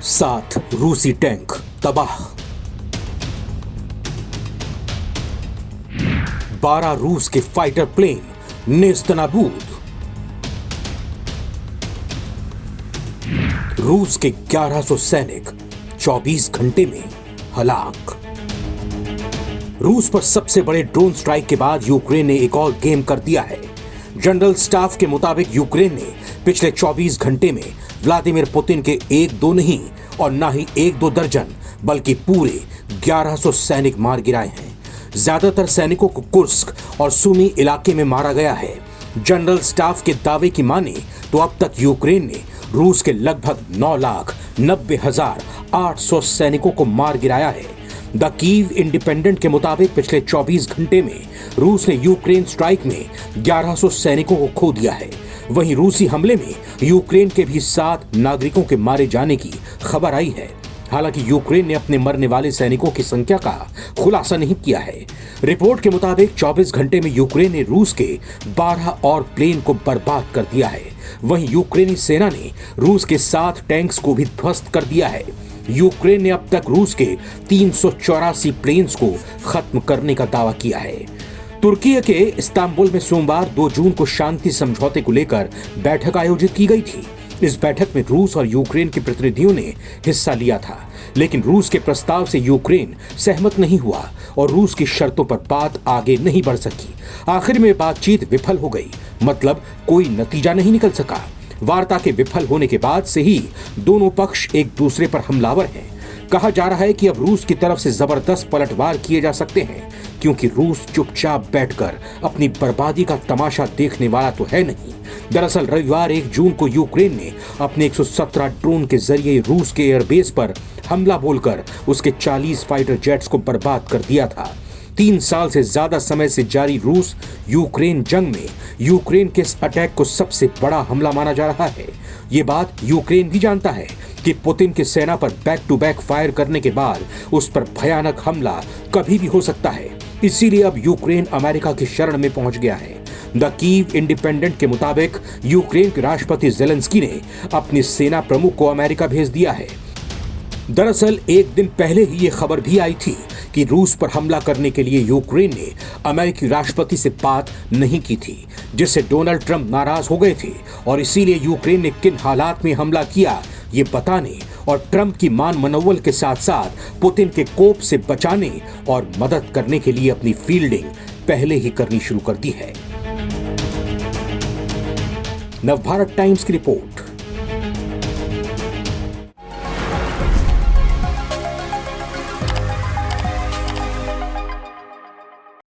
7 रूसी टैंक तबाह, 12 रूस के फाइटर प्लेन नेस्तनाबूद, रूस के 1100 सैनिक 24 घंटे में हलाक। रूस पर सबसे बड़े ड्रोन स्ट्राइक के बाद यूक्रेन ने एक और गेम कर दिया है। जनरल स्टाफ के मुताबिक यूक्रेन ने पिछले 24 घंटे में व्लादिमीर पुतिन के 1-2 नहीं और ना ही 1-2 दर्जन बल्कि पूरे 1100 सैनिक मार गिराए हैं। ज्यादातर सैनिकों को कुर्स्क और सुमी इलाके में मारा गया है। जनरल स्टाफ के दावे की माने तो अब तक यूक्रेन ने रूस के लगभग 9,90,800 सैनिकों को मार गिराया है। द कीव इंडिपेंडेंट के मुताबिक पिछले 24 घंटे में रूस ने यूक्रेन स्ट्राइक में 1100 सैनिकों को खो दिया है। वहीं रूसी हमले में यूक्रेन के भी 7 नागरिकों के मारे जाने की खबर आई है। हालांकि यूक्रेन ने अपने मरने वाले सैनिकों की संख्या का खुलासा नहीं किया है। रिपोर्ट के मुताबिक 24 घंटे में यूक्रेन ने रूस के 12 और प्लेन को बर्बाद कर दिया है। वहीं यूक्रेनी सेना ने रूस के 7 टैंक्स को भी ध्वस्त कर दिया है। यूक्रेन ने अब तक रूस के 384 प्लेन्स को खत्म करने का दावा किया है। तुर्की के इस्तांबुल में सोमवार 2 जून को शांति समझौते को लेकर बैठक आयोजित की गई थी। इस बैठक में रूस और यूक्रेन के प्रतिनिधियों ने हिस्सा लिया था, लेकिन रूस के प्रस्ताव से यूक्रेन सहमत नहीं हुआ और रूस की शर्तों पर बात आगे नहीं बढ़ सकी। आखिर में बातचीत विफल हो गई, मतलब कोई नतीजा नहीं निकल सका। वार्ता के विफल होने के बाद से ही दोनों पक्ष एक दूसरे पर हमलावर हैं। कहा जा रहा है कि अब रूस की तरफ से जबरदस्त पलटवार किए जा सकते हैं, क्योंकि रूस चुपचाप बैठकर अपनी बर्बादी का तमाशा देखने वाला तो है नहीं। दरअसल रविवार 1 जून को यूक्रेन ने अपने 117 ड्रोन के जरिए रूस के एयरबेस पर हमला बोलकर उसके 40 फाइटर जेट्स को बर्बाद कर दिया था। 3 साल से ज्यादा समय से जारी रूस यूक्रेन जंग में यूक्रेन के इस अटैक को सबसे बड़ा हमला माना जा रहा है। ये बात यूक्रेन भी जानता है कि पुतिन की सेना पर बैक टू बैक फायर करने के बाद उस पर भयानक हमला कभी भी हो सकता है। इसीलिए अब यूक्रेन अमेरिका की शरण में पहुंच गया है। द कीव इंडिपेंडेंट के मुताबिक यूक्रेन के राष्ट्रपति जेलेंस्की ने अपनी सेना प्रमुख को अमेरिका भेज दिया है। दरअसल एक दिन पहले ही ये खबर भी आई थी कि रूस पर हमला करने के लिए यूक्रेन ने अमेरिकी राष्ट्रपति से बात नहीं की थी, जिससे डोनाल्ड ट्रंप नाराज हो गए थे और इसीलिए यूक्रेन ने किन हालात में हमला किया ये बताने और ट्रंप की मान मनोवल के साथ साथ पुतिन के कोप से बचाने और मदद करने के लिए अपनी फील्डिंग पहले ही करनी शुरू कर दी है। नवभारत टाइम्स की रिपोर्ट।